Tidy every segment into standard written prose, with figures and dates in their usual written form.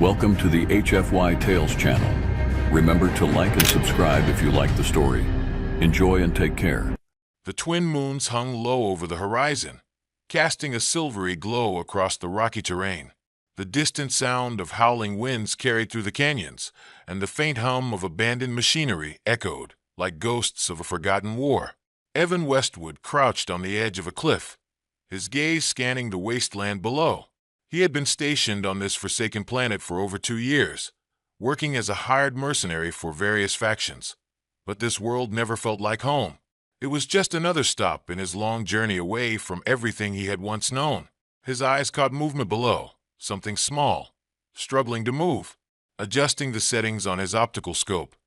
Welcome to the HFY Tales channel. Remember to like and subscribe if you like the story. Enjoy and take care. The twin moons hung low over the horizon, casting a silvery glow across the rocky terrain. The distant sound of howling winds carried through the canyons, and the faint hum of abandoned machinery echoed like ghosts of a forgotten war. Evan Westwood crouched on the edge of a cliff, his gaze scanning the wasteland below. He had been stationed on this forsaken planet for over 2 years, working as a hired mercenary for various factions. But this world never felt like home. It was just another stop in his long journey away from everything he had once known. His eyes caught movement below, something small, struggling to move. Adjusting the settings on his optical scope,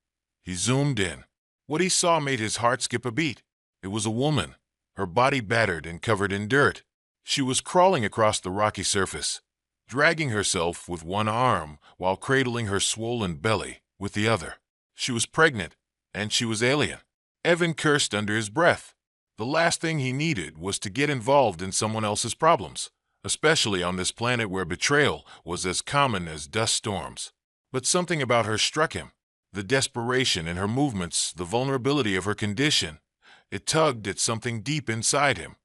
he zoomed in. What he saw made his heart skip a beat. It was a woman, her body battered and covered in dirt. She was crawling across the rocky surface, dragging herself with one arm while cradling her swollen belly with the other. She was pregnant, and she was alien. Evan cursed under his breath. The last thing he needed was to get involved in someone else's problems, especially on this planet where betrayal was as common as dust storms. But something about her struck him. The desperation in her movements, the vulnerability of her condition. It tugged at something deep inside him,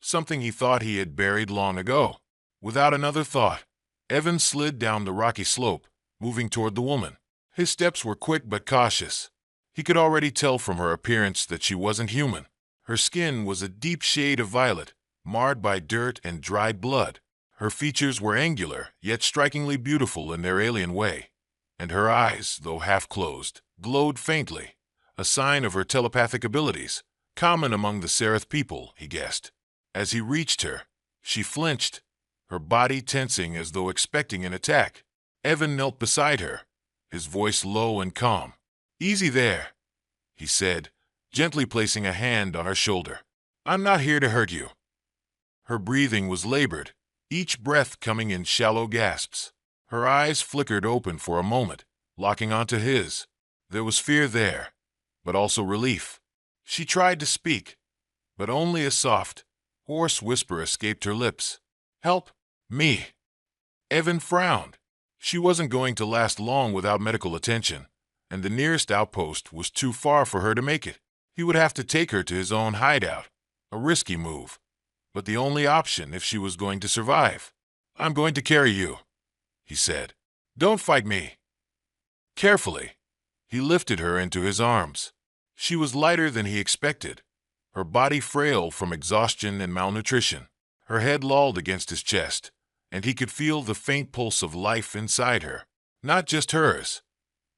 something he thought he had buried long ago. Without another thought, Evan slid down the rocky slope, moving toward the woman. His steps were quick but cautious. He could already tell from her appearance that she wasn't human. Her skin was a deep shade of violet, marred by dirt and dried blood. Her features were angular, yet strikingly beautiful in their alien way. And her eyes, though half-closed, glowed faintly, a sign of her telepathic abilities, common among the Seraph people, he guessed. As he reached her, she flinched, her body tensing as though expecting an attack. Evan knelt beside her, his voice low and calm. "Easy there," he said, gently placing a hand on her shoulder. "I'm not here to hurt you." Her breathing was labored, each breath coming in shallow gasps. Her eyes flickered open for a moment, locking onto his. There was fear there, but also relief. She tried to speak, but only a soft, hoarse whisper escaped her lips. "Help me." Evan frowned. She wasn't going to last long without medical attention, and the nearest outpost was too far for her to make it. He would have to take her to his own hideout, a risky move, but the only option if she was going to survive. "I'm going to carry you," he said. "Don't fight me." Carefully, he lifted her into his arms. She was lighter than he expected, her body frail from exhaustion and malnutrition. Her head lolled against his chest, and he could feel the faint pulse of life inside her. Not just hers,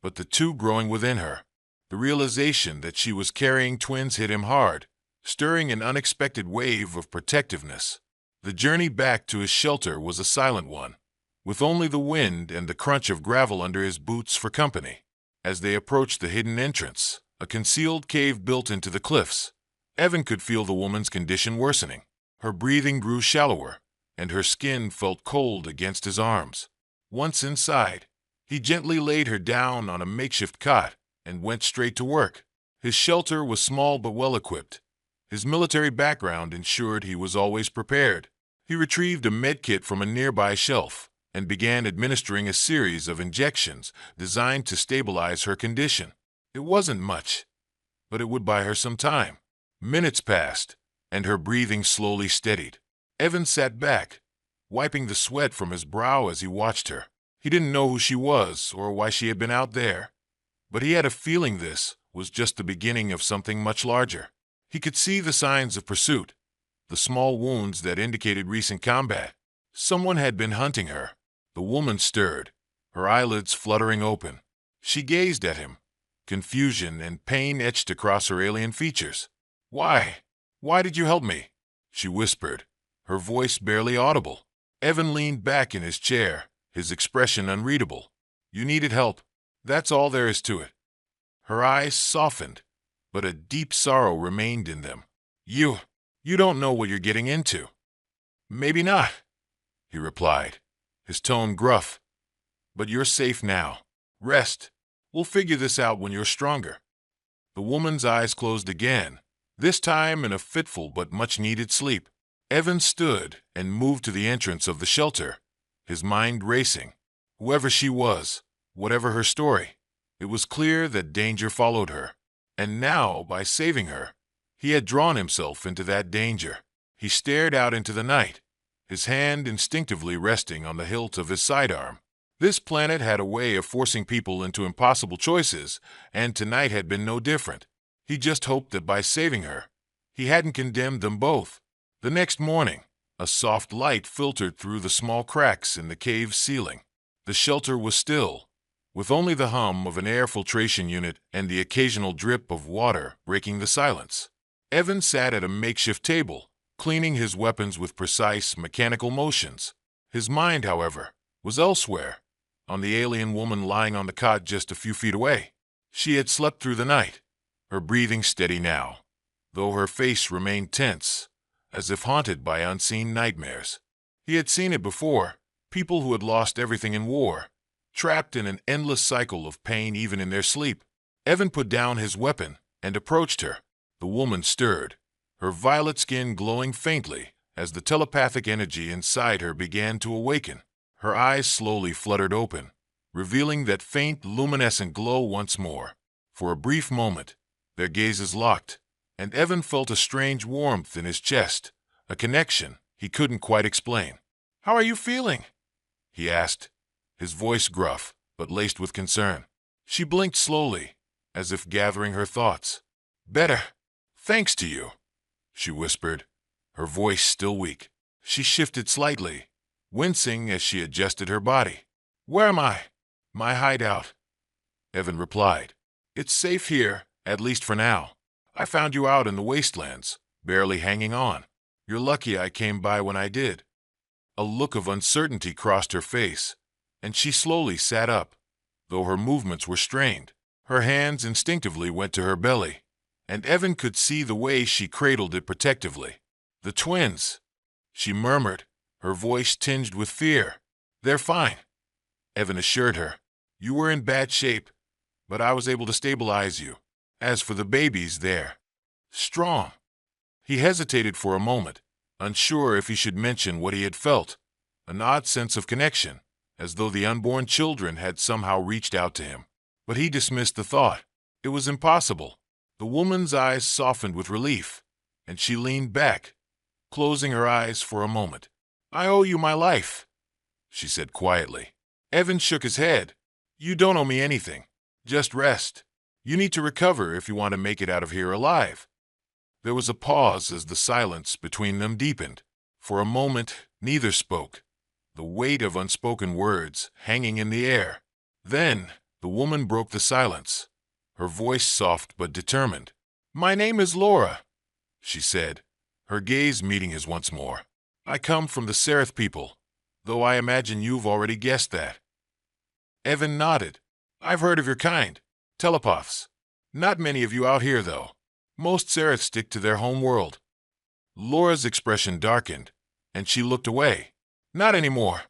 but the two growing within her. The realization that she was carrying twins hit him hard, stirring an unexpected wave of protectiveness. The journey back to his shelter was a silent one, with only the wind and the crunch of gravel under his boots for company. As they approached the hidden entrance, a concealed cave built into the cliffs, Evan could feel the woman's condition worsening. Her breathing grew shallower, and her skin felt cold against his arms. Once inside, he gently laid her down on a makeshift cot and went straight to work. His shelter was small but well-equipped. His military background ensured he was always prepared. He retrieved a medkit from a nearby shelf and began administering a series of injections designed to stabilize her condition. It wasn't much, but it would buy her some time. Minutes passed, and her breathing slowly steadied. Evan sat back, wiping the sweat from his brow as he watched her. He didn't know who she was or why she had been out there, but he had a feeling this was just the beginning of something much larger. He could see the signs of pursuit, the small wounds that indicated recent combat. Someone had been hunting her. The woman stirred, her eyelids fluttering open. She gazed at him. Confusion and pain etched across her alien features. "Why? Why did you help me?" she whispered, her voice barely audible. Evan leaned back in his chair, his expression unreadable. "You needed help. That's all there is to it." Her eyes softened, but a deep sorrow remained in them. You don't know what you're getting into." "Maybe not," he replied, his tone gruff. "But you're safe now. Rest. We'll figure this out when you're stronger." The woman's eyes closed again, this time in a fitful but much-needed sleep. Evan stood and moved to the entrance of the shelter, his mind racing. Whoever she was, whatever her story, it was clear that danger followed her. And now, by saving her, he had drawn himself into that danger. He stared out into the night, his hand instinctively resting on the hilt of his sidearm. This planet had a way of forcing people into impossible choices, and tonight had been no different. He just hoped that by saving her, he hadn't condemned them both. The next morning, a soft light filtered through the small cracks in the cave's ceiling. The shelter was still, with only the hum of an air filtration unit and the occasional drip of water breaking the silence. Evan sat at a makeshift table, cleaning his weapons with precise mechanical motions. His mind, however, was elsewhere, on the alien woman lying on the cot just a few feet away. She had slept through the night, her breathing steady now, though her face remained tense, as if haunted by unseen nightmares. He had seen it before, people who had lost everything in war, trapped in an endless cycle of pain even in their sleep. Evan put down his weapon and approached her. The woman stirred, her violet skin glowing faintly as the telepathic energy inside her began to awaken. Her eyes slowly fluttered open, revealing that faint luminescent glow once more. For a brief moment, their gazes locked, and Evan felt a strange warmth in his chest, a connection he couldn't quite explain. "How are you feeling?" he asked, his voice gruff but laced with concern. She blinked slowly, as if gathering her thoughts. "Better, thanks to you," she whispered, her voice still weak. She shifted slightly, wincing as she adjusted her body. "Where am I?" "My hideout," Evan replied. "It's safe here, at least for now. I found you out in the wastelands, barely hanging on. You're lucky I came by when I did." A look of uncertainty crossed her face, and she slowly sat up, though her movements were strained. Her hands instinctively went to her belly, and Evan could see the way she cradled it protectively. "The twins," she murmured, her voice tinged with fear. "They're fine," Evan assured her. "You were in bad shape, but I was able to stabilize you. As for the babies, they're strong." He hesitated for a moment, unsure if he should mention what he had felt, an odd sense of connection, as though the unborn children had somehow reached out to him. But he dismissed the thought. It was impossible. The woman's eyes softened with relief, and she leaned back, closing her eyes for a moment. "I owe you my life," she said quietly. Evan shook his head. "You don't owe me anything. Just rest. You need to recover if you want to make it out of here alive." There was a pause as the silence between them deepened. For a moment, neither spoke, the weight of unspoken words hanging in the air. Then, the woman broke the silence, her voice soft but determined. "My name is Laura," she said, her gaze meeting his once more. "I come from the Seraph people, though I imagine you've already guessed that." Evan nodded. "I've heard of your kind, telepaths. Not many of you out here, though. Most Seraphs stick to their home world." Laura's expression darkened, and she looked away. "Not anymore,"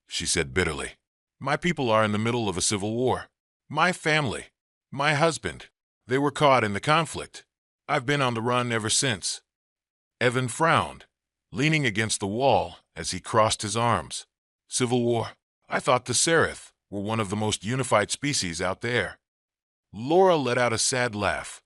she said bitterly. "My people are in the middle of a civil war. My family, my husband, they were caught in the conflict. I've been on the run ever since." Evan frowned, leaning against the wall as he crossed his arms. "Civil war? I thought the Seraph were one of the most unified species out there." Laura let out a sad laugh,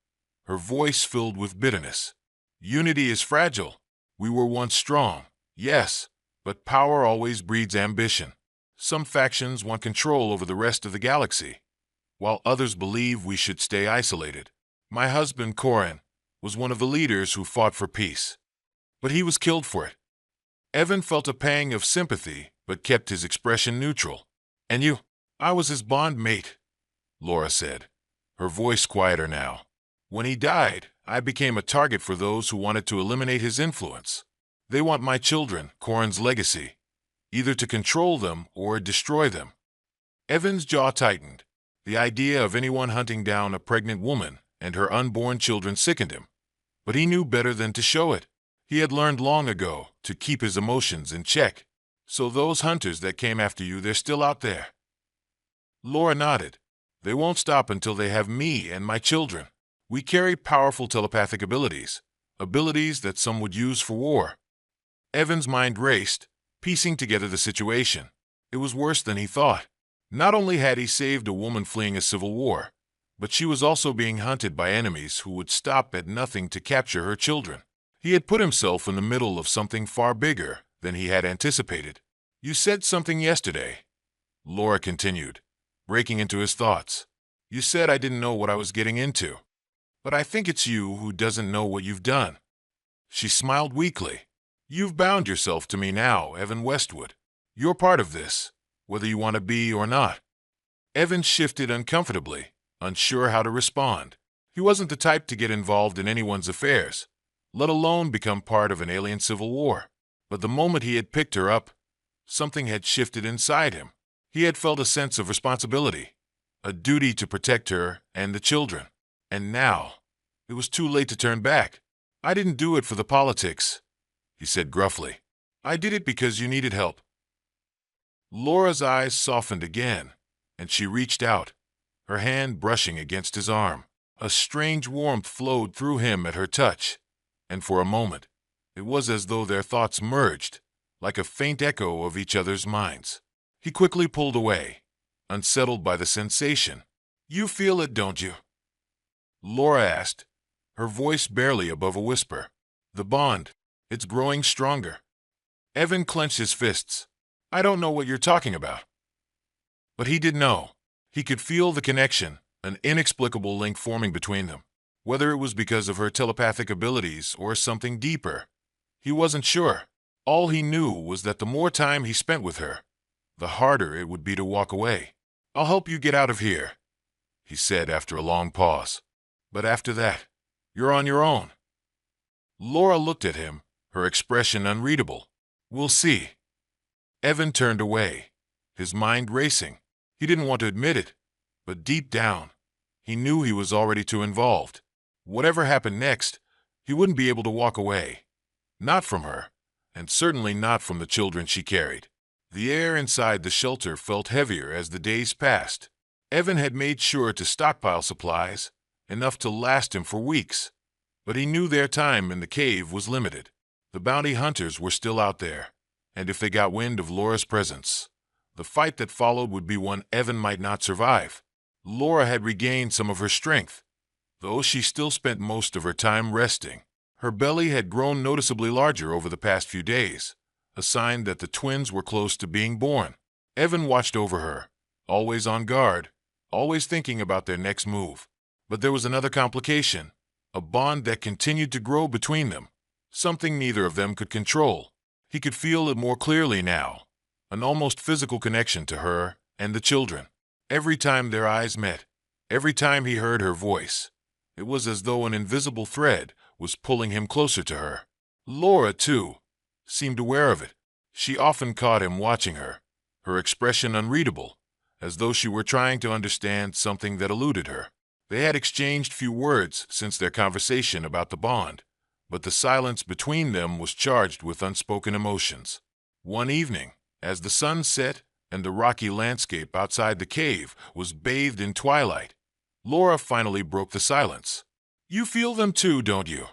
her voice filled with bitterness. "Unity is fragile. We were once strong, yes, but power always breeds ambition. Some factions want control over the rest of the galaxy, while others believe we should stay isolated. My husband, Corin, was one of the leaders who fought for peace, but he was killed for it." Evan felt a pang of sympathy, but kept his expression neutral. "And you?" "I was his bond mate," Laura said, her voice quieter now. "When he died, I became a target for those who wanted to eliminate his influence. They want my children, Corin's legacy, either to control them or destroy them." Evan's jaw tightened. The idea of anyone hunting down a pregnant woman and her unborn children sickened him, but he knew better than to show it. He had learned long ago to keep his emotions in check. "So those hunters that came after you, they're still out there?" Laura nodded. "They won't stop until they have me and my children. We carry powerful telepathic abilities that some would use for war." Evan's mind raced, piecing together the situation. It was worse than he thought. Not only had he saved a woman fleeing a civil war, but she was also being hunted by enemies who would stop at nothing to capture her children. He had put himself in the middle of something far bigger than he had anticipated. "You said something yesterday," Laura continued, breaking into his thoughts. "You said I didn't know what I was getting into. But I think it's you who doesn't know what you've done." She smiled weakly. "You've bound yourself to me now, Evan Westwood. You're part of this, whether you want to be or not." Evan shifted uncomfortably, unsure how to respond. He wasn't the type to get involved in anyone's affairs, let alone become part of an alien civil war. But the moment he had picked her up, something had shifted inside him. He had felt a sense of responsibility, a duty to protect her and the children. And now, it was too late to turn back. "I didn't do it for the politics," he said gruffly. "I did it because you needed help." Laura's eyes softened again, and she reached out, her hand brushing against his arm. A strange warmth flowed through him at her touch, and for a moment, it was as though their thoughts merged, like a faint echo of each other's minds. He quickly pulled away, unsettled by the sensation. "You feel it, don't you?" Laura asked, her voice barely above a whisper. "The bond, it's growing stronger." Evan clenched his fists. "I don't know what you're talking about." But he did know. He could feel the connection, an inexplicable link forming between them. Whether it was because of her telepathic abilities or something deeper, he wasn't sure. All he knew was that the more time he spent with her, the harder it would be to walk away. "I'll help you get out of here," he said after a long pause. "But after that, you're on your own." Laura looked at him, her expression unreadable. "We'll see." Evan turned away, his mind racing. He didn't want to admit it, but deep down, he knew he was already too involved. Whatever happened next, he wouldn't be able to walk away. Not from her, and certainly not from the children she carried. The air inside the shelter felt heavier as the days passed. Evan had made sure to stockpile supplies, enough to last him for weeks. But he knew their time in the cave was limited. The bounty hunters were still out there, and if they got wind of Laura's presence, the fight that followed would be one Evan might not survive. Laura had regained some of her strength, though she still spent most of her time resting. Her belly had grown noticeably larger over the past few days, a sign that the twins were close to being born. Evan watched over her, always on guard, always thinking about their next move. But there was another complication, a bond that continued to grow between them, something neither of them could control. He could feel it more clearly now, an almost physical connection to her and the children. Every time their eyes met, every time he heard her voice, it was as though an invisible thread was pulling him closer to her. Laura, too, seemed aware of it. She often caught him watching her, her expression unreadable, as though she were trying to understand something that eluded her. They had exchanged few words since their conversation about the bond, but the silence between them was charged with unspoken emotions. One evening, as the sun set and the rocky landscape outside the cave was bathed in twilight, Laura finally broke the silence. "You feel them too, don't you?"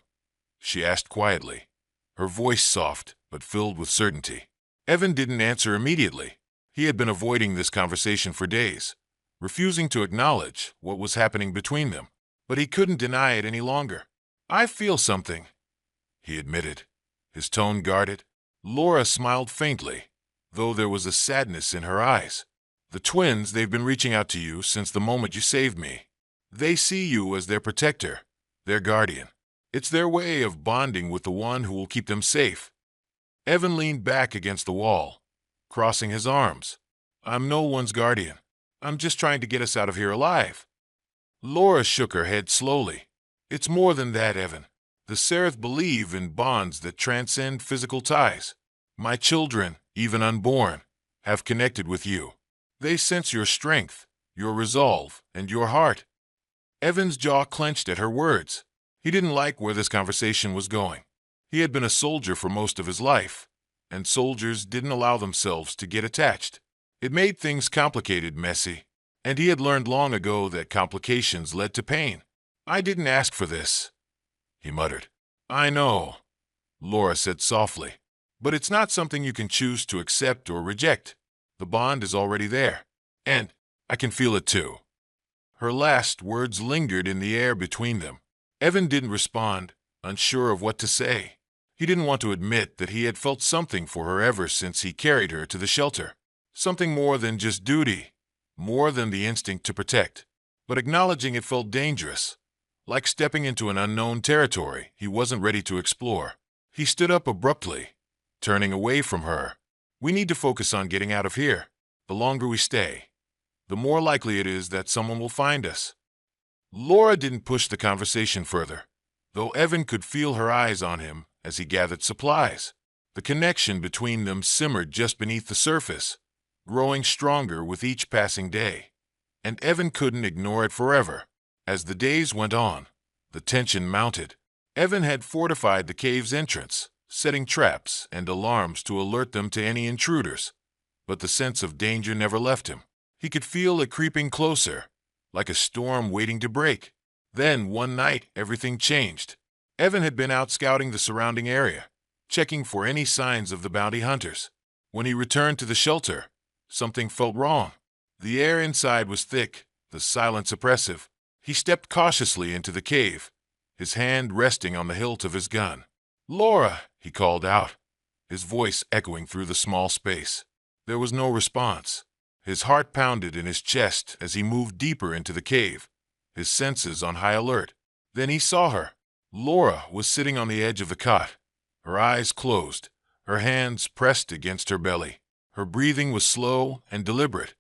she asked quietly, her voice soft but filled with certainty. Evan didn't answer immediately. He had been avoiding this conversation for days, refusing to acknowledge what was happening between them. But he couldn't deny it any longer. "I feel something," he admitted, his tone guarded. Laura smiled faintly, though there was a sadness in her eyes. "The twins, they've been reaching out to you since the moment you saved me. They see you as their protector, their guardian. It's their way of bonding with the one who will keep them safe." Evan leaned back against the wall, crossing his arms. "I'm no one's guardian. I'm just trying to get us out of here alive." Laura shook her head slowly. "It's more than that, Evan. The Seraph believe in bonds that transcend physical ties. My children, even unborn, have connected with you. They sense your strength, your resolve, and your heart." Evan's jaw clenched at her words. He didn't like where this conversation was going. He had been a soldier for most of his life, and soldiers didn't allow themselves to get attached. It made things complicated, messy, and he had learned long ago that complications led to pain. "I didn't ask for this," he muttered. "I know," Laura said softly, "but it's not something you can choose to accept or reject. The bond is already there. And I can feel it too. Her last words lingered in the air between them. Evan didn't respond, unsure of what to say. He didn't want to admit that he had felt something for her ever since he carried her to the shelter. Something more than just duty, more than the instinct to protect. But acknowledging it felt dangerous, like stepping into an unknown territory he wasn't ready to explore. He stood up abruptly, turning away from her. We need to focus on getting out of here. The longer we stay, the more likely it is that someone will find us. Laura didn't push the conversation further, though Evan could feel her eyes on him as he gathered supplies. The connection between them simmered just beneath the surface, growing stronger with each passing day. And Evan couldn't ignore it forever. As the days went on, the tension mounted. Evan had fortified the cave's entrance, setting traps and alarms to alert them to any intruders. But the sense of danger never left him. He could feel it creeping closer, like a storm waiting to break. Then, one night, everything changed. Evan had been out scouting the surrounding area, checking for any signs of the bounty hunters. When he returned to the shelter, something felt wrong. The air inside was thick, the silence oppressive. He stepped cautiously into the cave, his hand resting on the hilt of his gun. "Laura!" he called out, his voice echoing through the small space. There was no response. His heart pounded in his chest as he moved deeper into the cave, his senses on high alert. Then he saw her. Laura was sitting on the edge of the cot, her eyes closed, her hands pressed against her belly. Her breathing was slow and deliberate,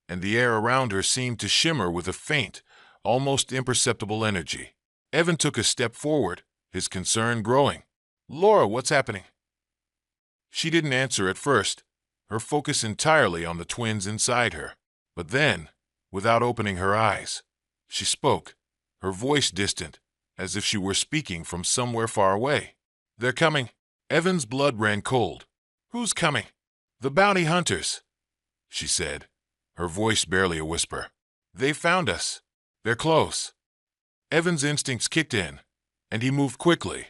and the air around her seemed to shimmer with a faint, almost imperceptible energy. Evan took a step forward, his concern growing. "Laura, what's happening?" She didn't answer at first, her focus entirely on the twins inside her. But then, without opening her eyes, she spoke, her voice distant, as if she were speaking from somewhere far away. "They're coming." Evan's blood ran cold. "Who's coming?" "The bounty hunters," she said, her voice barely a whisper. "They found us. They're close." Evan's instincts kicked in, and he moved quickly,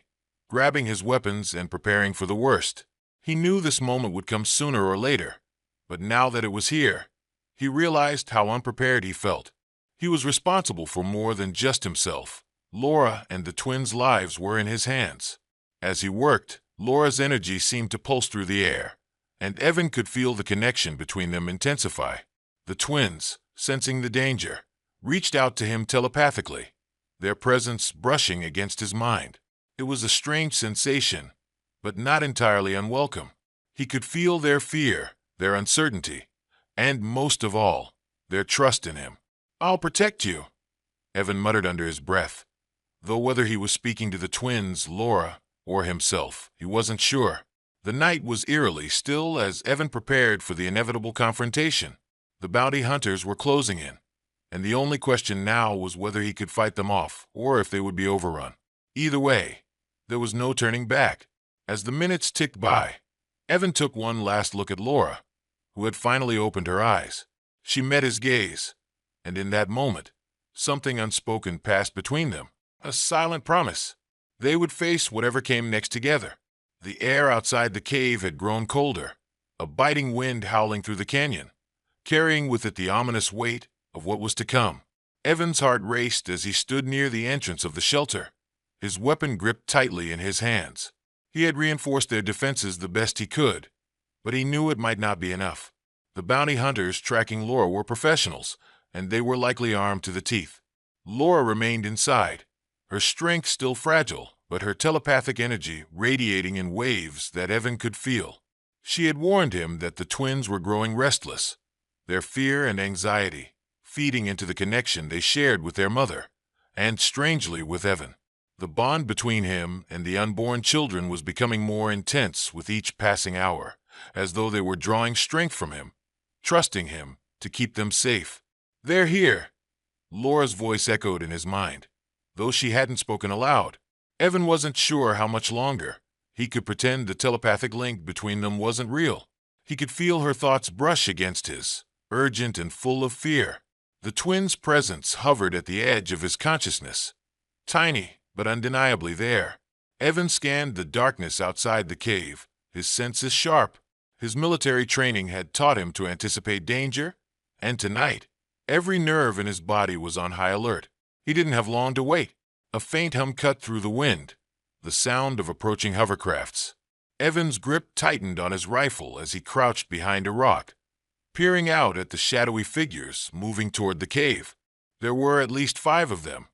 grabbing his weapons and preparing for the worst. He knew this moment would come sooner or later, but now that it was here, he realized how unprepared he felt. He was responsible for more than just himself. Laura and the twins' lives were in his hands. As he worked, Laura's energy seemed to pulse through the air, and Evan could feel the connection between them intensify. The twins, sensing the danger, reached out to him telepathically, their presence brushing against his mind. It was a strange sensation, but not entirely unwelcome. He could feel their fear, their uncertainty, and most of all, their trust in him. "I'll protect you," Evan muttered under his breath, though whether he was speaking to the twins, Laura, or himself, he wasn't sure. The night was eerily still as Evan prepared for the inevitable confrontation. The bounty hunters were closing in, and the only question now was whether he could fight them off or if they would be overrun. Either way, there was no turning back. As the minutes ticked by, Evan took one last look at Laura, who had finally opened her eyes. She met his gaze, and in that moment, something unspoken passed between them, a silent promise. They would face whatever came next together. The air outside the cave had grown colder, a biting wind howling through the canyon, carrying with it the ominous weight of what was to come. Evan's heart raced as he stood near the entrance of the shelter, his weapon gripped tightly in his hands. He had reinforced their defenses the best he could, but he knew it might not be enough. The bounty hunters tracking Laura were professionals, and they were likely armed to the teeth. Laura remained inside, her strength still fragile, but her telepathic energy radiating in waves that Evan could feel. She had warned him that the twins were growing restless, their fear and anxiety feeding into the connection they shared with their mother, and strangely with Evan. The bond between him and the unborn children was becoming more intense with each passing hour, as though they were drawing strength from him, trusting him to keep them safe. "They're here," Laura's voice echoed in his mind, though she hadn't spoken aloud. Evan wasn't sure how much longer he could pretend the telepathic link between them wasn't real. He could feel her thoughts brush against his, urgent and full of fear. The twins' presence hovered at the edge of his consciousness, tiny but undeniably there. Evan scanned the darkness outside the cave, his senses sharp. His military training had taught him to anticipate danger And tonight, every nerve in his body was on high alert. He didn't have long to wait. A faint hum cut through the wind, the sound of approaching hovercrafts. Evan's grip tightened on his rifle as he crouched behind a rock, peering out at the shadowy figures moving toward the cave. There were at least 5 of them,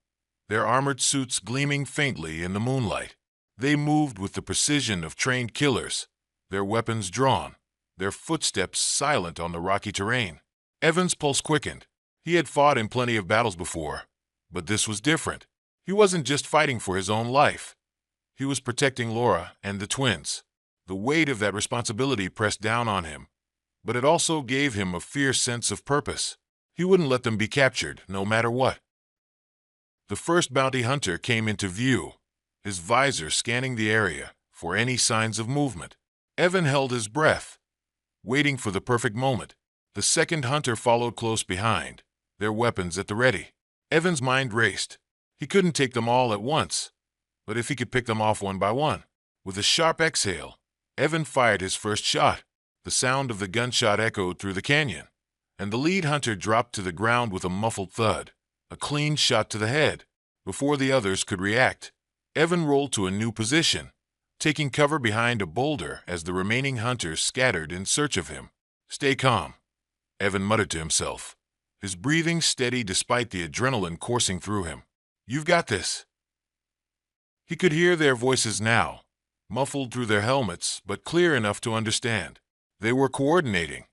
their armored suits gleaming faintly in the moonlight. They moved with the precision of trained killers, their weapons drawn, their footsteps silent on the rocky terrain. Evan's pulse quickened. He had fought in plenty of battles before, but this was different. He wasn't just fighting for his own life. He was protecting Laura and the twins. The weight of that responsibility pressed down on him, but it also gave him a fierce sense of purpose. He wouldn't let them be captured, no matter what. The first bounty hunter came into view, his visor scanning the area for any signs of movement. Evan held his breath, waiting for the perfect moment. The second hunter followed close behind, their weapons at the ready. Evan's mind raced. He couldn't take them all at once, but if he could pick them off one by one. With a sharp exhale, Evan fired his first shot. The sound of the gunshot echoed through the canyon, and the lead hunter dropped to the ground with a muffled thud, a clean shot to the head. Before the others could react, Evan rolled to a new position, taking cover behind a boulder as the remaining hunters scattered in search of him. "Stay calm," Evan muttered to himself, his breathing steady despite the adrenaline coursing through him. "You've got this." He could hear their voices now, muffled through their helmets, but clear enough to understand. They were coordinating,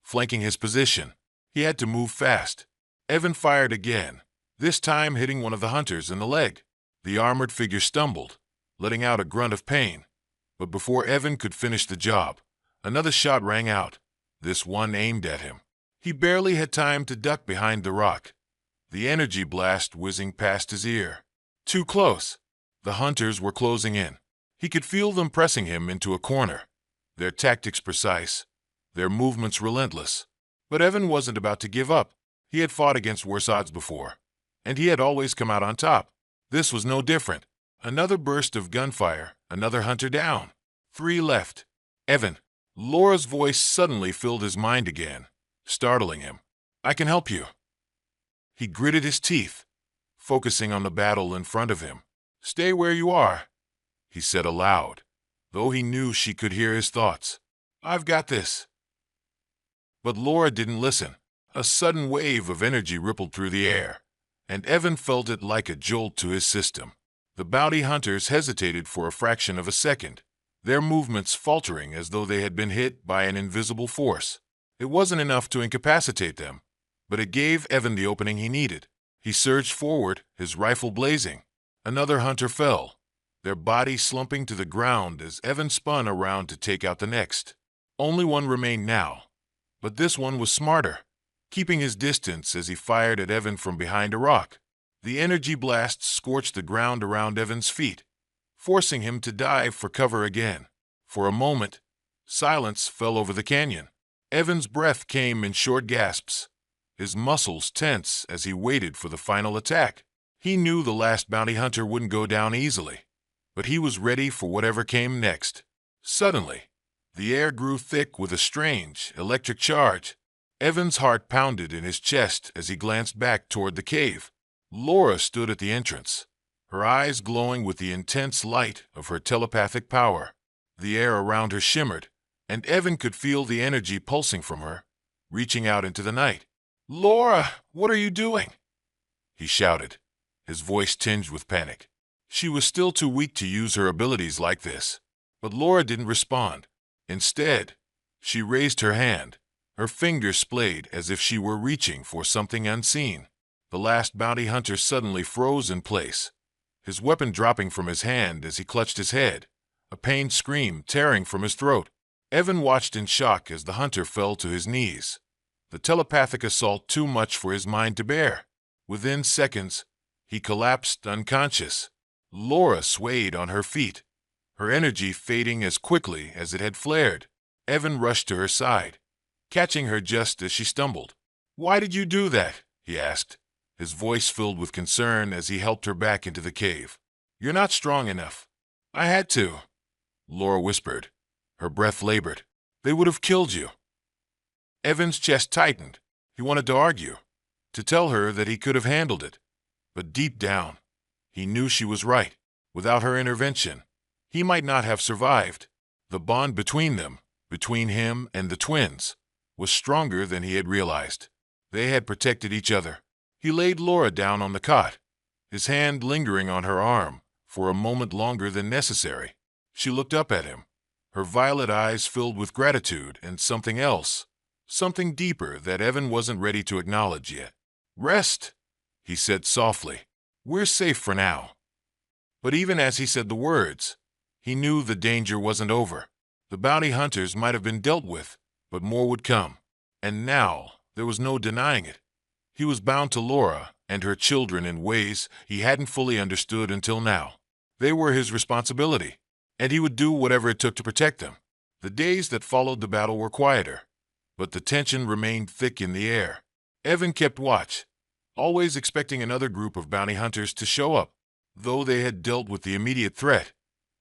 flanking his position. He had to move fast. Evan fired again, this time hitting one of the hunters in the leg. The armored figure stumbled, letting out a grunt of pain. But before Evan could finish the job, another shot rang out, this one aimed at him. He barely had time to duck behind the rock, the energy blast whizzing past his ear. Too close. The hunters were closing in. He could feel them pressing him into a corner, their tactics precise, their movements relentless. But Evan wasn't about to give up. He had fought against worse odds before, and he had always come out on top. This was no different. Another burst of gunfire, another hunter down. 3 left. "Evan." Laura's voice suddenly filled his mind again, startling him. "I can help you." He gritted his teeth, focusing on the battle in front of him. "Stay where you are," he said aloud, though he knew she could hear his thoughts. "I've got this." But Laura didn't listen. A sudden wave of energy rippled through the air, and Evan felt it like a jolt to his system. The bounty hunters hesitated for a fraction of a second, their movements faltering as though they had been hit by an invisible force. It wasn't enough to incapacitate them, but it gave Evan the opening he needed. He surged forward, his rifle blazing. Another hunter fell, their body slumping to the ground as Evan spun around to take out the next. Only one remained now, but this one was smarter, keeping his distance as he fired at Evan from behind a rock. The energy blast scorched the ground around Evan's feet, forcing him to dive for cover again. For a moment, silence fell over the canyon. Evan's breath came in short gasps, his muscles tense as he waited for the final attack. He knew the last bounty hunter wouldn't go down easily, but he was ready for whatever came next. Suddenly, the air grew thick with a strange, electric charge. Evan's heart pounded in his chest as he glanced back toward the cave. Laura stood at the entrance, her eyes glowing with the intense light of her telepathic power. The air around her shimmered, and Evan could feel the energy pulsing from her, reaching out into the night. "Laura, what are you doing?" he shouted, his voice tinged with panic. She was still too weak to use her abilities like this, but Laura didn't respond. Instead, she raised her hand, her fingers splayed as if she were reaching for something unseen. The last bounty hunter suddenly froze in place, his weapon dropping from his hand as he clutched his head, a pained scream tearing from his throat. Evan watched in shock as the hunter fell to his knees, the telepathic assault too much for his mind to bear. Within seconds, he collapsed unconscious. Laura swayed on her feet, her energy fading as quickly as it had flared. Evan rushed to her side, catching her just as she stumbled. "Why did you do that?" he asked, his voice filled with concern as he helped her back into the cave. "You're not strong enough." "I had to," Laura whispered, her breath labored. "They would have killed you." Evan's chest tightened, He wanted to argue, to tell her that he could have handled it. But deep down, he knew she was right. Without her intervention, he might not have survived. The bond between them, between him and the twins, was stronger than he had realized. They had protected each other. He laid Laura down on the cot, his hand lingering on her arm for a moment longer than necessary. She looked up at him, her violet eyes filled with gratitude and something else, something deeper that Evan wasn't ready to acknowledge yet. "Rest," he said softly. "We're safe for now." But even as he said the words, he knew the danger wasn't over. The bounty hunters might have been dealt with, but more would come. And now there was no denying it. He was bound to Laura and her children in ways he hadn't fully understood until now. They were his responsibility, and he would do whatever it took to protect them. The days that followed the battle were quieter, but the tension remained thick in the air. Evan kept watch, always expecting another group of bounty hunters to show up. Though they had dealt with the immediate threat,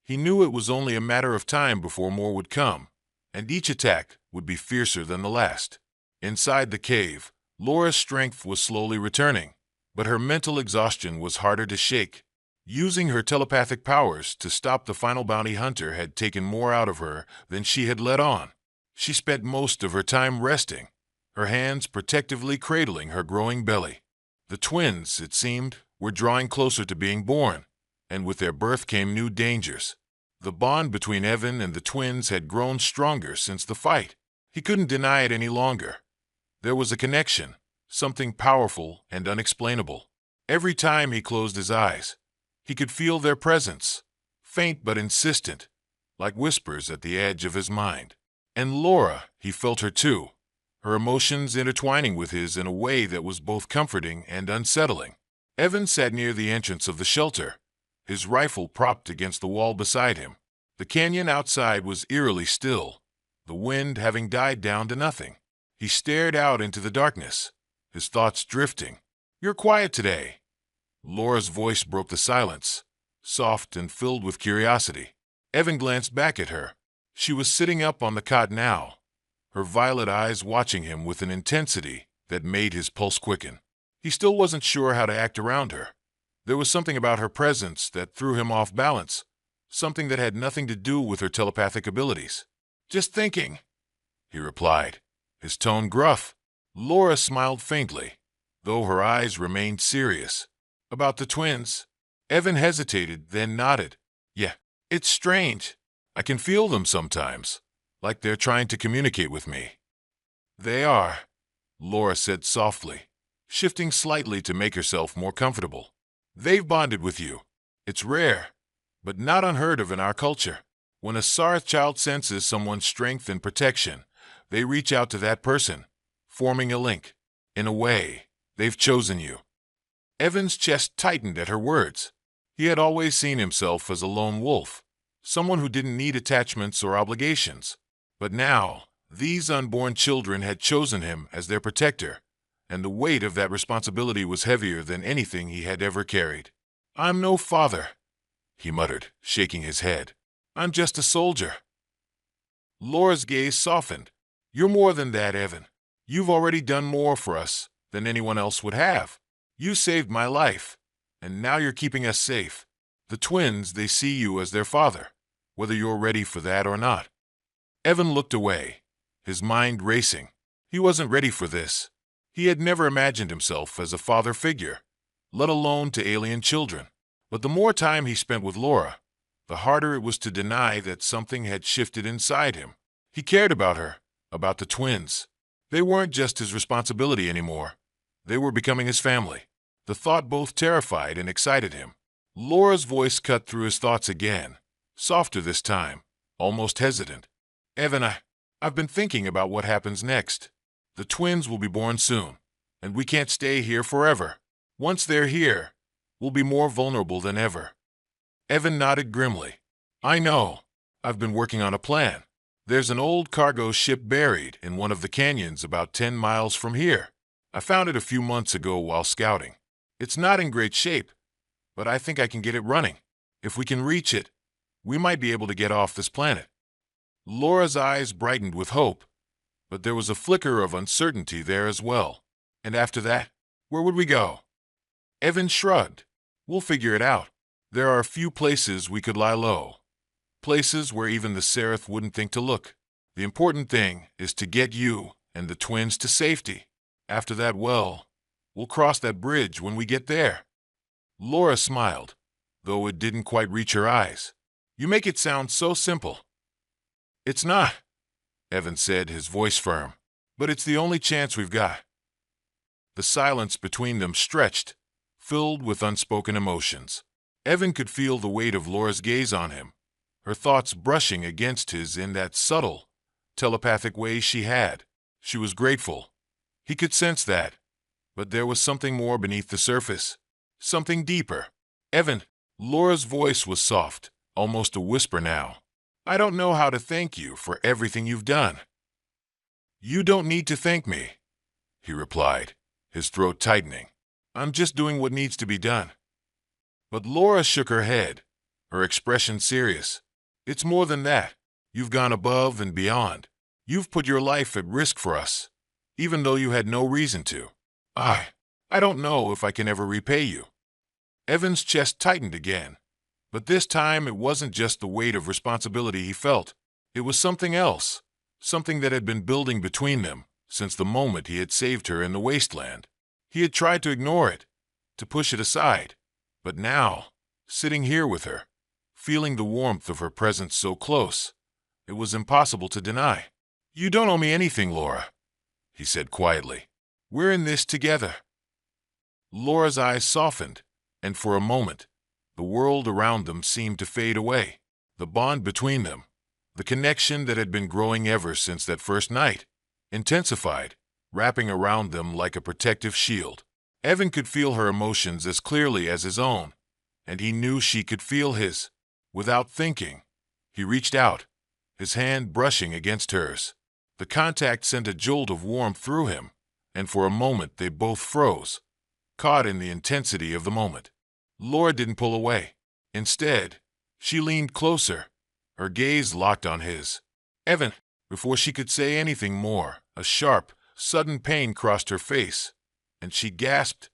he knew it was only a matter of time before more would come, and each attack would be fiercer than the last. Inside the cave, Laura's strength was slowly returning, but her mental exhaustion was harder to shake. Using her telepathic powers to stop the final bounty hunter had taken more out of her than she had let on. She spent most of her time resting, her hands protectively cradling her growing belly. The twins, it seemed, were drawing closer to being born, and with their birth came new dangers. The bond between Evan and the twins had grown stronger since the fight. He couldn't deny it any longer. There was a connection, something powerful and unexplainable. Every time he closed his eyes, he could feel their presence, faint but insistent, like whispers at the edge of his mind. And Laura, he felt her too, her emotions intertwining with his in a way that was both comforting and unsettling. Evan sat near the entrance of the shelter, his rifle propped against the wall beside him. The canyon outside was eerily still, the wind having died down to nothing. He stared out into the darkness, his thoughts drifting. "You're quiet today." Laura's voice broke the silence, soft and filled with curiosity. Evan glanced back at her. She was sitting up on the cot now, her violet eyes watching him with an intensity that made his pulse quicken. He still wasn't sure how to act around her. There was something about her presence that threw him off balance, something that had nothing to do with her telepathic abilities. "Just thinking," he replied, his tone gruff. Laura smiled faintly, though her eyes remained serious. "About the twins?" Evan hesitated, then nodded. "Yeah, it's strange. I can feel them sometimes, like they're trying to communicate with me." "They are," Laura said softly, shifting slightly to make herself more comfortable. "They've bonded with you. It's rare, but not unheard of in our culture. When a Sarth child senses someone's strength and protection, they reach out to that person, forming a link. In a way, they've chosen you." Evan's chest tightened at her words. He had always seen himself as a lone wolf, someone who didn't need attachments or obligations. But now, these unborn children had chosen him as their protector, and the weight of that responsibility was heavier than anything he had ever carried. "I'm no father," he muttered, shaking his head. "I'm just a soldier." Laura's gaze softened. "You're more than that, Evan. You've already done more for us than anyone else would have. You saved my life, and now you're keeping us safe. The twins, they see you as their father, whether you're ready for that or not." Evan looked away, his mind racing. He wasn't ready for this. He had never imagined himself as a father figure, let alone to alien children. But the more time he spent with Laura, the harder it was to deny that something had shifted inside him. He cared about her, about the twins. They weren't just his responsibility anymore. They were becoming his family. The thought both terrified and excited him. Laura's voice cut through his thoughts again, softer this time, almost hesitant. "Evan, I've been thinking about what happens next. The twins will be born soon, and we can't stay here forever. Once they're here, we'll be more vulnerable than ever." Evan nodded grimly. "I know. I've been working on a plan. There's an old cargo ship buried in one of the canyons about 10 miles from here. I found it a few months ago while scouting. It's not in great shape, but I think I can get it running. If we can reach it, we might be able to get off this planet." Laura's eyes brightened with hope, but there was a flicker of uncertainty there as well. And after that, where would we go? Evan shrugged. We'll figure it out. There are a few places we could lie low. Places where even the Seraph wouldn't think to look. The important thing is to get you and the twins to safety. After that, well, we'll cross that bridge when we get there. Laura smiled, though it didn't quite reach her eyes. You make it sound so simple. It's not, Evan said, his voice firm. But it's the only chance we've got. The silence between them stretched, filled with unspoken emotions. Evan could feel the weight of Laura's gaze on him, her thoughts brushing against his in that subtle, telepathic way she had. She was grateful. He could sense that. But there was something more beneath the surface. Something deeper. Evan, Laura's voice was soft, almost a whisper now. I don't know how to thank you for everything you've done. You don't need to thank me, he replied, his throat tightening. I'm just doing what needs to be done. But Laura shook her head, her expression serious. It's more than that. You've gone above and beyond. You've put your life at risk for us, even though you had no reason to. I don't know if I can ever repay you. Evan's chest tightened again, but this time it wasn't just the weight of responsibility he felt. It was something else, something that had been building between them since the moment he had saved her in the wasteland. He had tried to ignore it, to push it aside, but now, sitting here with her, feeling the warmth of her presence so close, it was impossible to deny. You don't owe me anything, Laura, he said quietly. We're in this together. Laura's eyes softened, and for a moment, the world around them seemed to fade away. The bond between them, the connection that had been growing ever since that first night, intensified, wrapping around them like a protective shield. Evan could feel her emotions as clearly as his own, and he knew she could feel his. Without thinking, he reached out, his hand brushing against hers. The contact sent a jolt of warmth through him, and for a moment they both froze, caught in the intensity of the moment. Laura didn't pull away. Instead, she leaned closer, her gaze locked on his. Evan, before she could say anything more, a sharp, sudden pain crossed her face, and she gasped,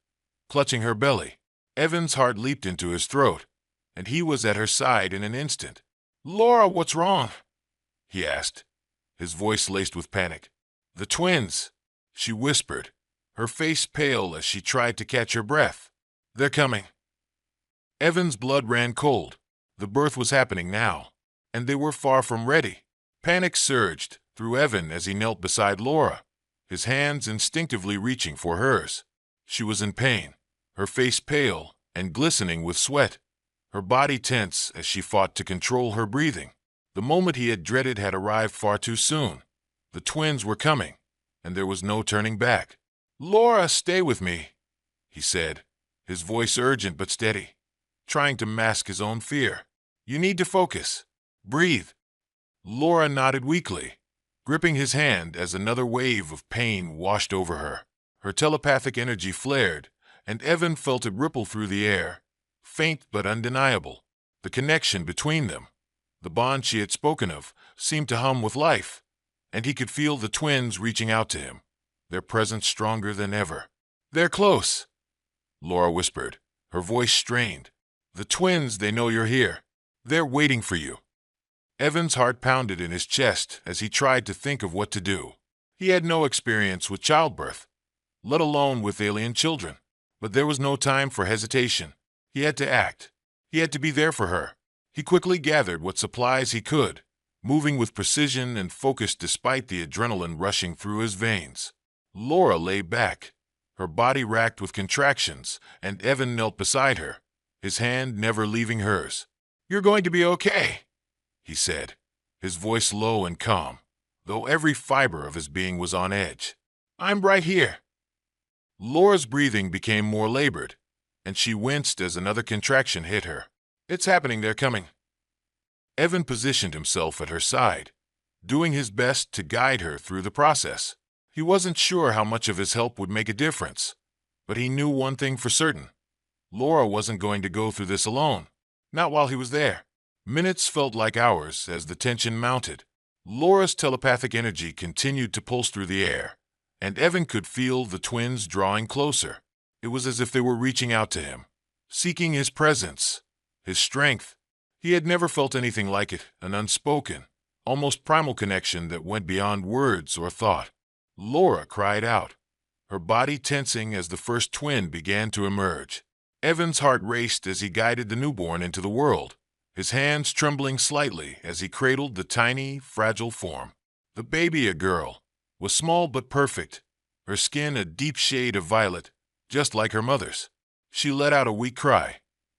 clutching her belly. Evan's heart leaped into his throat, and he was at her side in an instant. Laura, what's wrong? He asked, his voice laced with panic. The twins, she whispered, her face pale as she tried to catch her breath. They're coming. Evan's blood ran cold. The birth was happening now, and they were far from ready. Panic surged through Evan as he knelt beside Laura, his hands instinctively reaching for hers. She was in pain, her face pale and glistening with sweat, her body tense as she fought to control her breathing. The moment he had dreaded had arrived far too soon. The twins were coming, and there was no turning back. Laura, stay with me, he said, his voice urgent but steady, trying to mask his own fear. You need to focus. Breathe. Laura nodded weakly, gripping his hand as another wave of pain washed over her. Her telepathic energy flared, and Evan felt it ripple through the air, faint but undeniable. The connection between them, the bond she had spoken of, seemed to hum with life, and he could feel the twins reaching out to him, their presence stronger than ever. They're close, Laura whispered, her voice strained. The twins, they know you're here. They're waiting for you. Evan's heart pounded in his chest as he tried to think of what to do. He had no experience with childbirth, let alone with alien children. But there was no time for hesitation. He had to act. He had to be there for her. He quickly gathered what supplies he could, moving with precision and focus despite the adrenaline rushing through his veins. Laura lay back, her body racked with contractions, and Evan knelt beside her, his hand never leaving hers. You're going to be okay, he said, his voice low and calm, though every fiber of his being was on edge. I'm right here. Laura's breathing became more labored, and she winced as another contraction hit her. It's happening, they're coming. Evan positioned himself at her side, doing his best to guide her through the process. He wasn't sure how much of his help would make a difference, but he knew one thing for certain. Laura wasn't going to go through this alone, not while he was there. Minutes felt like hours as the tension mounted. Laura's telepathic energy continued to pulse through the air, and Evan could feel the twins drawing closer. It was as if they were reaching out to him, seeking his presence, his strength. He had never felt anything like it, an unspoken, almost primal connection that went beyond words or thought. Laura cried out, her body tensing as the first twin began to emerge. Evan's heart raced as he guided the newborn into the world, his hands trembling slightly as he cradled the tiny, fragile form. The baby, a girl, was small but perfect, her skin a deep shade of violet, just like her mother's. She let out a weak cry,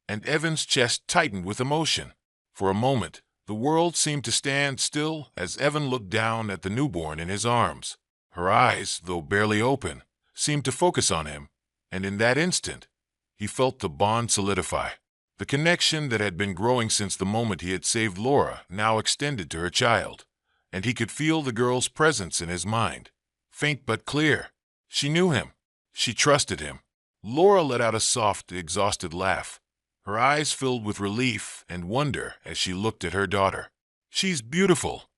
and Evan's chest tightened with emotion. For a moment, the world seemed to stand still as Evan looked down at the newborn in his arms. Her eyes, though barely open, seemed to focus on him, and in that instant, he felt the bond solidify. The connection that had been growing since the moment he had saved Laura now extended to her child, and he could feel the girl's presence in his mind, faint but clear. She knew him. She trusted him. Laura let out a soft, exhausted laugh, her eyes filled with relief and wonder as she looked at her daughter. "She's beautiful,"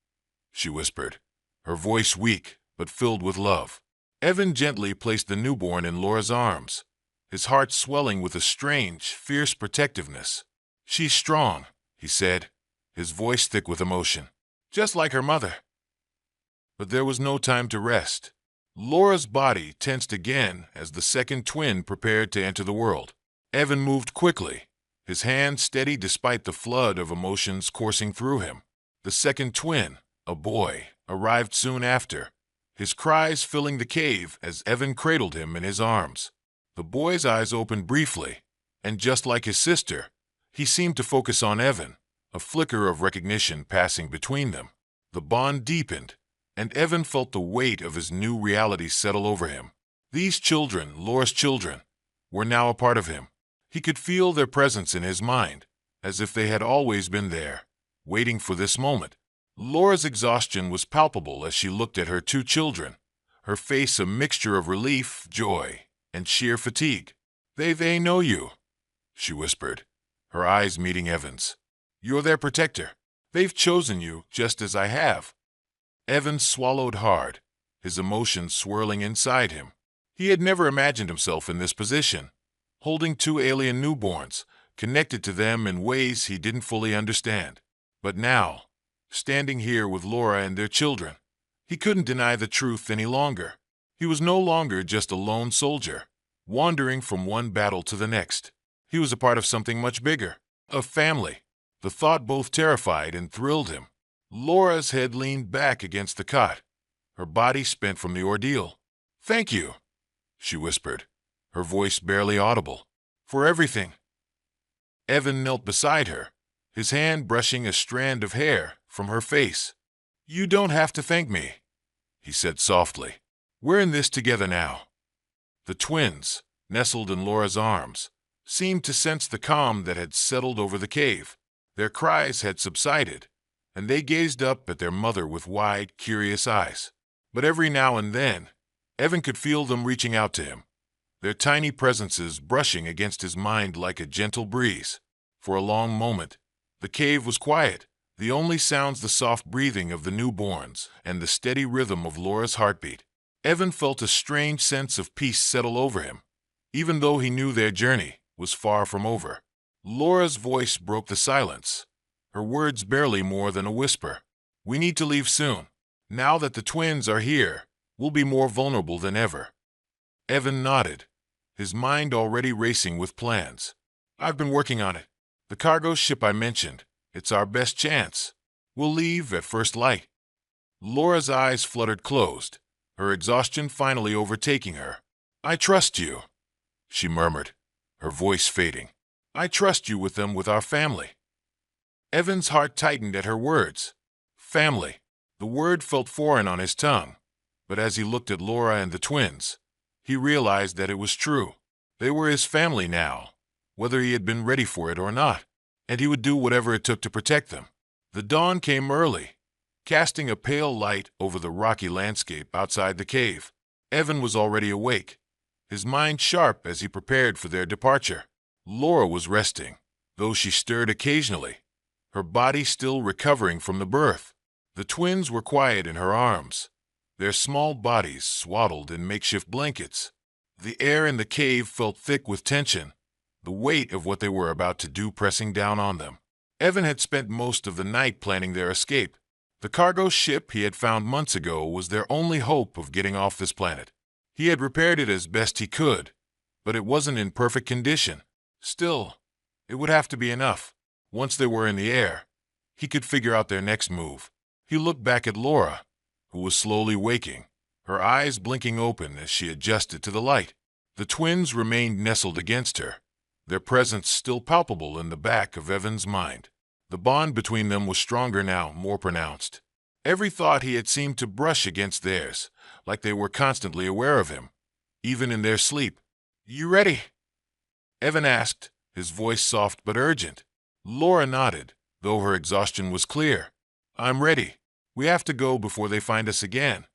she whispered, her voice weak but filled with love. Evan gently placed the newborn in Laura's arms, his heart swelling with a strange, fierce protectiveness. "She's strong," he said, his voice thick with emotion, "just like her mother." But there was no time to rest. Laura's body tensed again as the second twin prepared to enter the world. Evan moved quickly, his hand steady despite the flood of emotions coursing through him. The second twin, a boy, arrived soon after, his cries filling the cave as Evan cradled him in his arms. The boy's eyes opened briefly, and just like his sister, he seemed to focus on Evan, a flicker of recognition passing between them. The bond deepened, and Evan felt the weight of his new reality settle over him. These children, Laura's children, were now a part of him. He could feel their presence in his mind, as if they had always been there, waiting for this moment. Laura's exhaustion was palpable as she looked at her two children, her face a mixture of relief, joy, and sheer fatigue. They know you," she whispered, her eyes meeting Evan's. "You're their protector. They've chosen you just as I have." Evan swallowed hard, his emotions swirling inside him. He had never imagined himself in this position, holding two alien newborns, connected to them in ways he didn't fully understand. But now, standing here with Laura and their children, he couldn't deny the truth any longer. He was no longer just a lone soldier, wandering from one battle to the next. He was a part of something much bigger, a family. The thought both terrified and thrilled him. Laura's head leaned back against the cot, her body spent from the ordeal. "Thank you," she whispered, her voice barely audible, "for everything." Evan knelt beside her, his hand brushing a strand of hair from her face. "You don't have to thank me," he said softly. "We're in this together now." The twins, nestled in Laura's arms, seemed to sense the calm that had settled over the cave. Their cries had subsided, and they gazed up at their mother with wide, curious eyes. But every now and then, Evan could feel them reaching out to him, their tiny presences brushing against his mind like a gentle breeze. For a long moment, the cave was quiet, the only sounds the soft breathing of the newborns and the steady rhythm of Laura's heartbeat. Evan felt a strange sense of peace settle over him, even though he knew their journey was far from over. Laura's voice broke the silence, her words barely more than a whisper. "We need to leave soon. Now that the twins are here, we'll be more vulnerable than ever." Evan nodded, his mind already racing with plans. "I've been working on it. The cargo ship I mentioned, it's our best chance. We'll leave at first light." Laura's eyes fluttered closed, her exhaustion finally overtaking her. "I trust you," she murmured, her voice fading. "I trust you with them with our family." Evan's heart tightened at her words. Family. The word felt foreign on his tongue, but as he looked at Laura and the twins, he realized that it was true. They were his family now, whether he had been ready for it or not, and he would do whatever it took to protect them. The dawn came early, casting a pale light over the rocky landscape outside the cave. Evan was already awake, his mind sharp as he prepared for their departure. Laura was resting, though she stirred occasionally, her body still recovering from the birth. The twins were quiet in her arms, their small bodies swaddled in makeshift blankets. The air in the cave felt thick with tension, the weight of what they were about to do pressing down on them. Evan had spent most of the night planning their escape. The cargo ship he had found months ago was their only hope of getting off this planet. He had repaired it as best he could, but it wasn't in perfect condition. Still, it would have to be enough. Once they were in the air, he could figure out their next move. He looked back at Laura, who was slowly waking, her eyes blinking open as she adjusted to the light. The twins remained nestled against her, their presence still palpable in the back of Evan's mind. The bond between them was stronger now, more pronounced. Every thought he had seemed to brush against theirs, like they were constantly aware of him, even in their sleep. "You ready?" Evan asked, his voice soft but urgent. Laura nodded, though her exhaustion was clear. "I'm ready. We have to go before they find us again."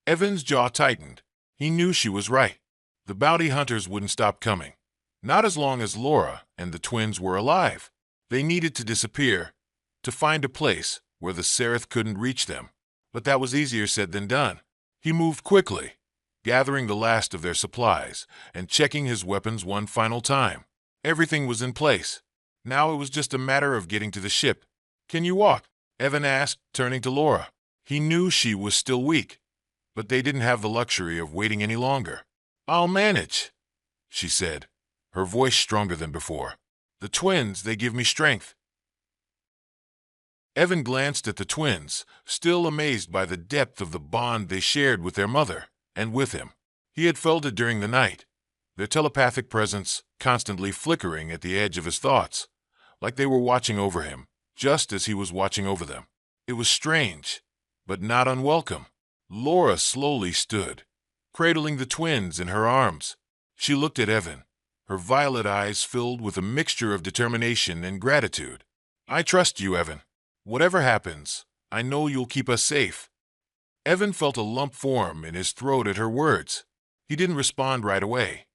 Evan's jaw tightened. He knew she was right. The bounty hunters wouldn't stop coming. Not as long as Laura and the twins were alive. They needed to disappear, to find a place where the Seraph couldn't reach them. But that was easier said than done. He moved quickly, gathering the last of their supplies and checking his weapons one final time. Everything was in place. Now it was just a matter of getting to the ship. "Can you walk?" Evan asked, turning to Laura. He knew she was still weak, but they didn't have the luxury of waiting any longer. "I'll manage," she said, her voice stronger than before. "The twins, they give me strength." Evan glanced at the twins, still amazed by the depth of the bond they shared with their mother and with him. He had felt it during the night, their telepathic presence constantly flickering at the edge of his thoughts, like they were watching over him, just as he was watching over them. It was strange, but not unwelcome. Laura slowly stood, cradling the twins in her arms. She looked at Evan, her violet eyes filled with a mixture of determination and gratitude. "I trust you, Evan. Whatever happens, I know you'll keep us safe." Evan felt a lump form in his throat at her words. He didn't respond right away,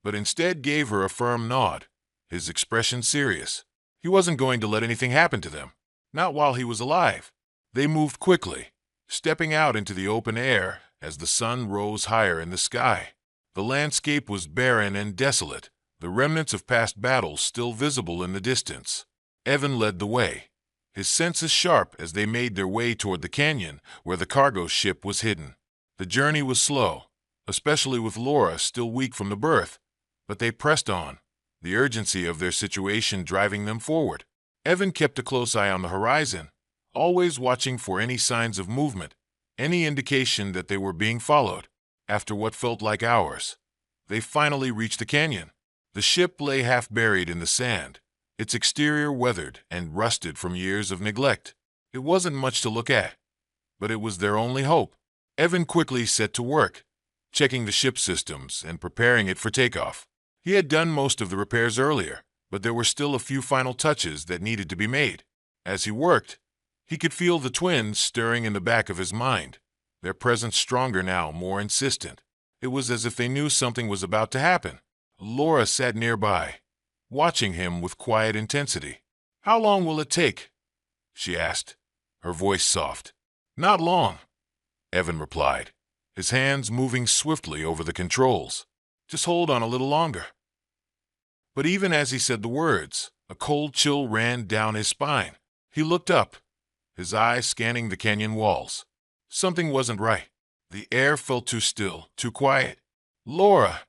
but instead gave her a firm nod, his expression serious. He wasn't going to let anything happen to them, not while he was alive. They moved quickly, stepping out into the open air as the sun rose higher in the sky. The landscape was barren and desolate, the remnants of past battles still visible in the distance. Evan led the way, his senses sharp as they made their way toward the canyon where the cargo ship was hidden. The journey was slow, especially with Laura still weak from the birth, but they pressed on, the urgency of their situation driving them forward. Evan kept a close eye on the horizon, always watching for any signs of movement, any indication that they were being followed. After what felt like hours, they finally reached the canyon. The ship lay half buried in the sand, its exterior weathered and rusted from years of neglect. It wasn't much to look at, but it was their only hope. Evan quickly set to work, checking the ship systems and preparing it for takeoff. He had done most of the repairs earlier, but there were still a few final touches that needed to be made. As he worked, he could feel the twins stirring in the back of his mind, their presence stronger now, more insistent. It was as if they knew something was about to happen. Laura sat nearby, watching him with quiet intensity. "How long will it take?" she asked, her voice soft. "Not long," Evan replied, his hands moving swiftly over the controls. "Just hold on a little longer." But even as he said the words, a cold chill ran down his spine. He looked up, his eyes scanning the canyon walls. Something wasn't right. The air felt too still, too quiet. "Laura,"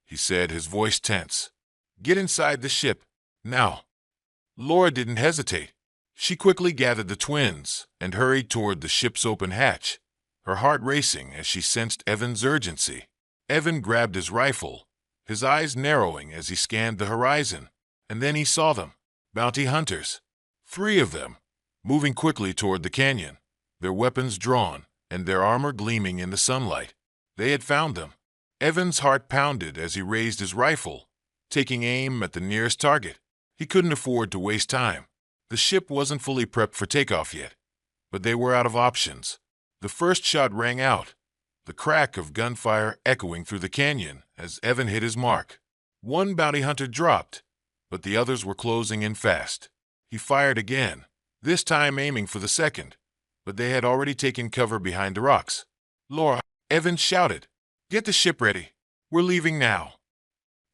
he said, his voice tense. "Get inside the ship, now." Laura didn't hesitate. She quickly gathered the twins and hurried toward the ship's open hatch, her heart racing as she sensed Evan's urgency. Evan grabbed his rifle, his eyes narrowing as he scanned the horizon, and then he saw them, bounty hunters. 3 of them, moving quickly toward the canyon, their weapons drawn and their armor gleaming in the sunlight. They had found them. Evan's heart pounded as he raised his rifle, taking aim at the nearest target. He couldn't afford to waste time. The ship wasn't fully prepped for takeoff yet, but they were out of options. The first shot rang out, the crack of gunfire echoing through the canyon as Evan hit his mark. 1 bounty hunter dropped, but the others were closing in fast. He fired again, this time aiming for the second, but they had already taken cover behind the rocks. Laura, Evan shouted. Get the ship ready. We're leaving now.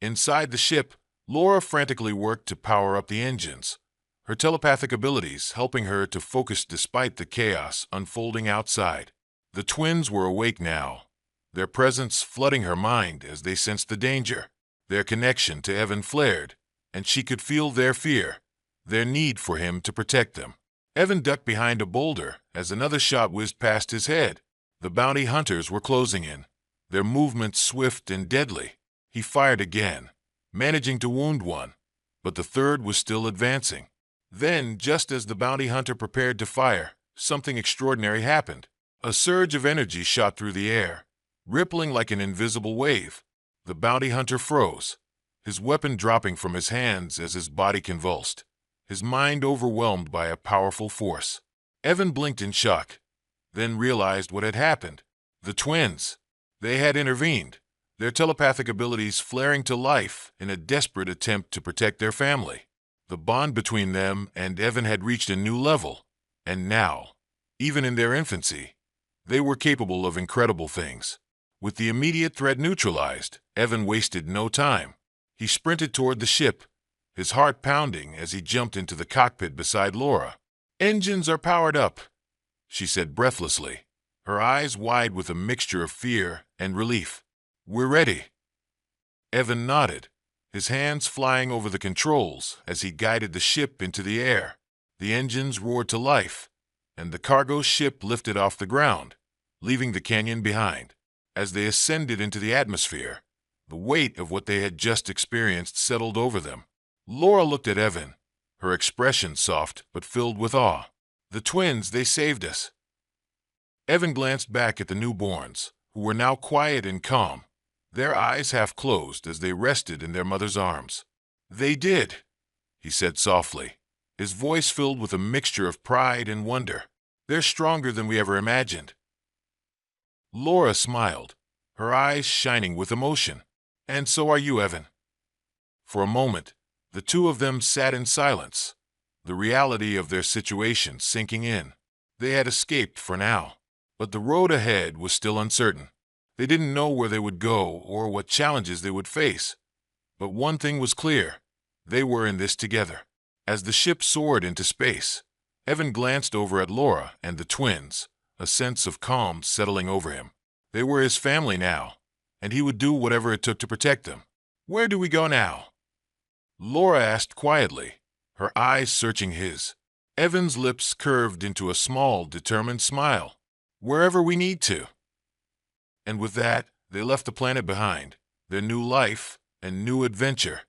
Inside the ship, Laura frantically worked to power up the engines, her telepathic abilities helping her to focus despite the chaos unfolding outside. The twins were awake now, their presence flooding her mind as they sensed the danger. Their connection to Evan flared, and she could feel their fear, their need for him to protect them. Evan ducked behind a boulder as another shot whizzed past his head. The bounty hunters were closing in, their movements swift and deadly. He fired again, managing to wound one, but the third was still advancing. Then, just as the bounty hunter prepared to fire, something extraordinary happened. A surge of energy shot through the air, rippling like an invisible wave. The bounty hunter froze, his weapon dropping from his hands as his body convulsed, his mind overwhelmed by a powerful force. Evan blinked in shock, then realized what had happened. The twins. They had intervened, their telepathic abilities flaring to life in a desperate attempt to protect their family. The bond between them and Evan had reached a new level, and now, even in their infancy, they were capable of incredible things. With the immediate threat neutralized, Evan wasted no time. He sprinted toward the ship, his heart pounding as he jumped into the cockpit beside Laura. "Engines are powered up," she said breathlessly, her eyes wide with a mixture of fear and relief. "We're ready." Evan nodded, his hands flying over the controls as he guided the ship into the air. The engines roared to life, and the cargo ship lifted off the ground, leaving the canyon behind. As they ascended into the atmosphere, the weight of what they had just experienced settled over them. Laura looked at Evan, her expression soft but filled with awe. "The twins, they saved us." Evan glanced back at the newborns, who were now quiet and calm, their eyes half closed as they rested in their mother's arms. "They did," he said softly, his voice filled with a mixture of pride and wonder. "They're stronger than we ever imagined." Laura smiled, her eyes shining with emotion. "And so are you, Evan." For a moment, the two of them sat in silence, the reality of their situation sinking in. They had escaped for now, but the road ahead was still uncertain. They didn't know where they would go or what challenges they would face. But one thing was clear: they were in this together. As the ship soared into space, Evan glanced over at Laura and the twins, a sense of calm settling over him. They were his family now, and he would do whatever it took to protect them. "Where do we go now?" Laura asked quietly, her eyes searching his. Evan's lips curved into a small, determined smile. "Wherever we need to." And with that, they left the planet behind, their new life and new adventure.